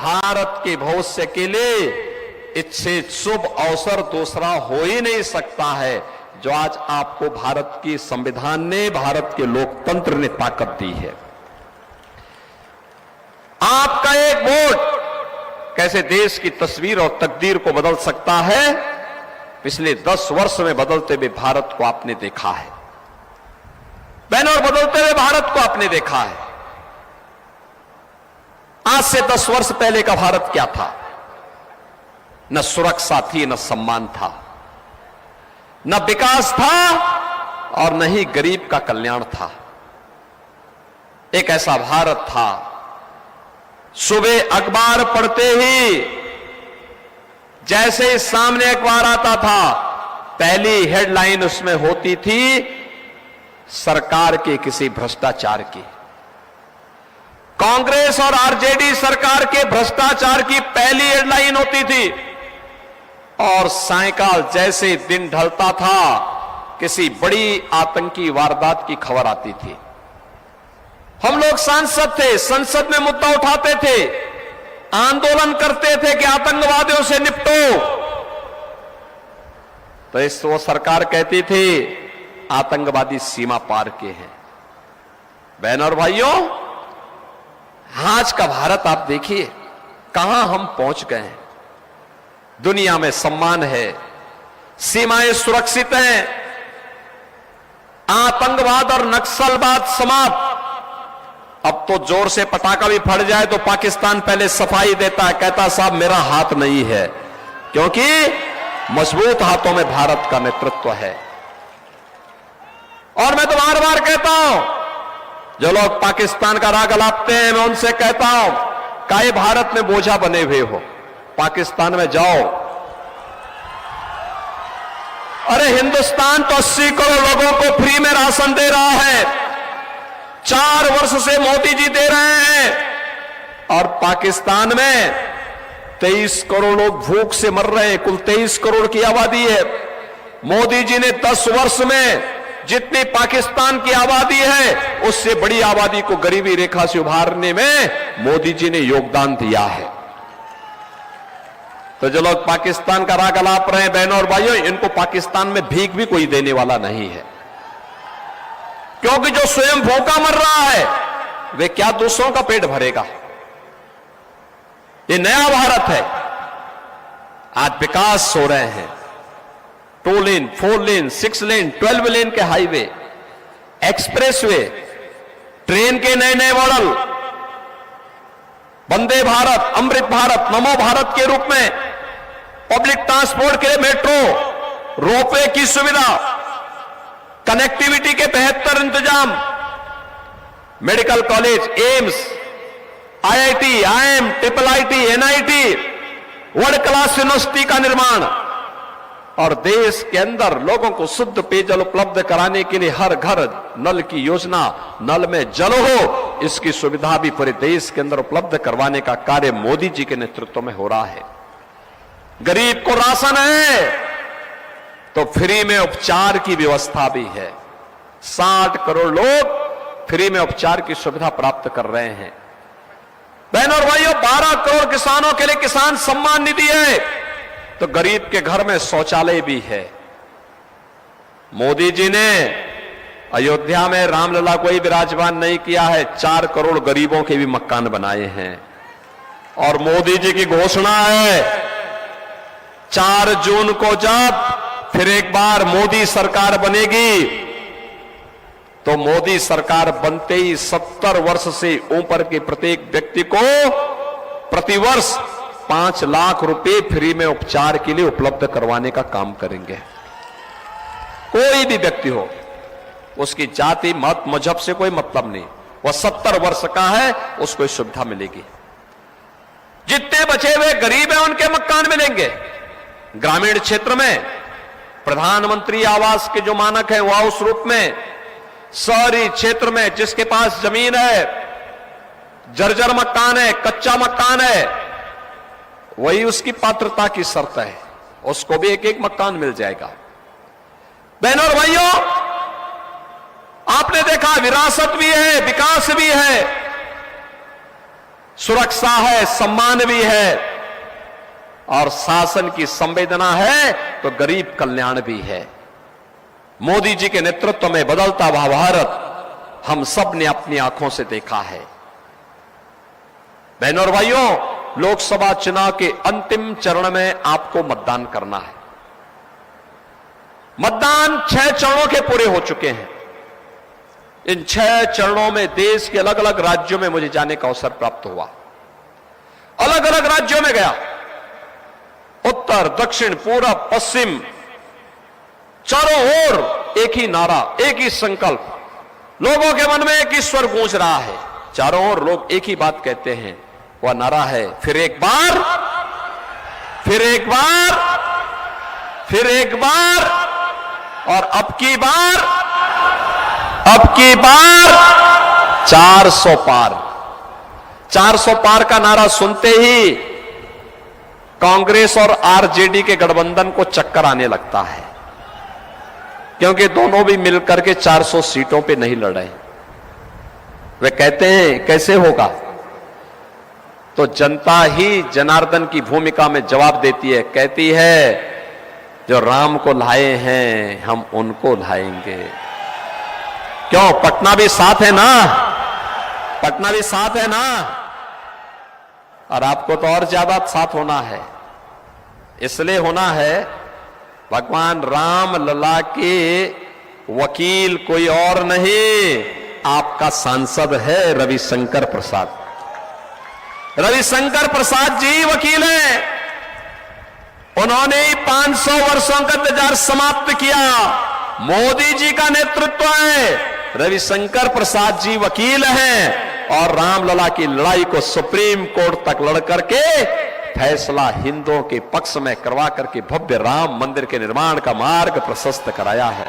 भारत के भविष्य के लिए इससे शुभ अवसर दूसरा हो ही नहीं सकता है जो आज आपको भारत की संविधान ने, भारत के लोकतंत्र ने ताकत दी है। आपका एक वोट कैसे देश की तस्वीर और तकदीर को बदल सकता है, पिछले 10 वर्ष में बदलते हुए भारत को आपने देखा है बहनों, और बदलते हुए भारत को आपने देखा है। आज से 10 वर्ष पहले का भारत क्या था? न सुरक्षा थी, न सम्मान था, न विकास था और न ही गरीब का कल्याण था। एक ऐसा भारत था, सुबह अखबार पढ़ते ही जैसे ही सामने अखबार आता था, पहली हेडलाइन उसमें होती थी सरकार के किसी भ्रष्टाचार की। कांग्रेस और आरजेडी सरकार के भ्रष्टाचार की पहली हेडलाइन होती थी, और सायकाल जैसे दिन ढलता था किसी बड़ी आतंकी वारदात की खबर आती थी। हम लोग सांसद थे, संसद में मुद्दा उठाते थे, आंदोलन करते थे कि आतंकवादियों से निपटो, तो इस वो सरकार कहती थी आतंकवादी सीमा पार के हैं। बहनों और भाइयों, आज का भारत आप देखिए कहां हम पहुंच गए हैं। दुनिया में सम्मान है, सीमाएं सुरक्षित हैं, आतंकवाद और नक्सलवाद समाप्त। अब तो जोर से पटाखा भी फट जाए तो पाकिस्तान पहले सफाई देता है, कहता साहब मेरा हाथ नहीं है, क्योंकि मजबूत हाथों में भारत का नेतृत्व है। और मैं तो बार बार कहता हूं, जो लोग पाकिस्तान का राग अलापते हैं, मैं उनसे कहता हूं काहे भारत में बोझा बने हुए हो, पाकिस्तान में जाओ। अरे हिंदुस्तान तो 80 करोड़ लोगों को फ्री में राशन दे रहा है, 4 वर्ष से मोदी जी दे रहे हैं, और पाकिस्तान में 23 करोड़ लोग भूख से मर रहे हैं। कुल 23 करोड़ की आबादी है। मोदी जी ने 10 वर्ष में जितनी पाकिस्तान की आबादी है उससे बड़ी आबादी को गरीबी रेखा से उभारने में मोदी जी ने योगदान दिया है। तो जो लोग पाकिस्तान का राग अलाप रहे हैं बहनों और भाइयों, इनको पाकिस्तान में भीख भी कोई देने वाला नहीं है, क्योंकि जो स्वयं भूखा मर रहा है वे क्या दूसरों का पेट भरेगा। ये नया भारत है। आज विकास हो रहे हैं, 2 लेन, 4 लेन, 6 लेन, 12 लेन के हाईवे, एक्सप्रेसवे, ट्रेन के नए नए मॉडल, वंदे भारत, अमृत भारत, नमो भारत के रूप में, पब्लिक ट्रांसपोर्ट के लिए मेट्रो, रोपवे की सुविधा, कनेक्टिविटी के बेहतर इंतजाम, medical college, AIIMS, IIT, IIM, IIIT, NIT, world class university का निर्माण, और देश के अंदर लोगों को शुद्ध पेयजल उपलब्ध कराने के लिए हर घर नल की योजना, नल में जल हो, इसकी सुविधा भी पूरे देश के अंदर उपलब्ध करवाने का कार्य मोदी जी के नेतृत्व में हो रहा है। गरीब को राशन है तो फ्री में उपचार की व्यवस्था भी है। 60 करोड़ लोग फ्री में उपचार की सुविधा प्राप्त कर रहे हैं। बहनों और भाइयों, 12 करोड़ किसानों के लिए किसान सम्मान निधि है, तो गरीब के घर में शौचालय भी है। मोदी जी ने अयोध्या में रामलला को ही विराजमान नहीं किया है, 4 करोड़ गरीबों के भी मकान बनाए हैं। और मोदी जी की घोषणा है 4 जून को जब फिर एक बार मोदी सरकार बनेगी, तो मोदी सरकार बनते ही 70 वर्ष से ऊपर के प्रत्येक व्यक्ति को प्रतिवर्ष 5 लाख रुपए फ्री में उपचार के लिए उपलब्ध करवाने का काम करेंगे। कोई भी व्यक्ति हो, उसकी जाति, मत, मजहब से कोई मतलब नहीं, वह 70 वर्ष का है, उसको सुविधा मिलेगी। जितने बचे हुए गरीब हैं उनके मकान मिलेंगे। ग्रामीण क्षेत्र में प्रधानमंत्री आवास के जो मानक है वह उस रूप में, शहरी क्षेत्र में जिसके पास जमीन है, जर्जर मकान है, कच्चा मकान है, वही उसकी पात्रता की शर्त है, उसको भी एक एक मकान मिल जाएगा। बहनों और भाइयों, आपने देखा विरासत भी है, विकास भी है। सुरक्षा है, सम्मान भी है, और शासन की संवेदना है तो गरीब कल्याण भी है। मोदी जी के नेतृत्व में बदलता हुआ भारत हम सब ने अपनी आंखों से देखा है। बहनों और भाइयों, लोकसभा चुनाव के अंतिम चरण में आपको मतदान करना है। मतदान 6 चरणों के पूरे हो चुके हैं। इन 6 चरणों में देश के अलग अलग राज्यों में मुझे जाने का अवसर प्राप्त हुआ। अलग अलग राज्यों में गया, उत्तर, दक्षिण, पूरब, पश्चिम, चारों ओर एक ही नारा, एक ही संकल्प, लोगों के मन में एक ही स्वर गूंज रहा है। चारों ओर लोग एक ही बात कहते हैं, वह नारा है, फिर एक बार, फिर एक बार, फिर एक बार, और अब की बार 400 पार। 400 पार का नारा सुनते ही कांग्रेस और आरजेडी के गठबंधन को चक्कर आने लगता है, क्योंकि दोनों भी मिलकर के 400 सीटों पे नहीं लड़े। वे कहते हैं कैसे होगा, तो जनता ही जनार्दन की भूमिका में जवाब देती है, कहती है जो राम को लाए हैं हम उनको लाएंगे। क्यों, पटना भी साथ है ना, पटना भी साथ है ना, और आपको तो और ज्यादा साथ होना है। इसलिए होना है, भगवान राम लला के वकील कोई और नहीं, आपका सांसद है रविशंकर प्रसाद। रविशंकर प्रसाद जी वकील हैं। उन्होंने 500 वर्षों का इंतजार समाप्त किया। मोदी जी का नेतृत्व है, रविशंकर प्रसाद जी वकील हैं, और रामलला की लड़ाई को सुप्रीम कोर्ट तक लड़ करके फैसला हिंदुओं के पक्ष में करवा करके भव्य राम मंदिर के निर्माण का मार्ग प्रशस्त कराया है।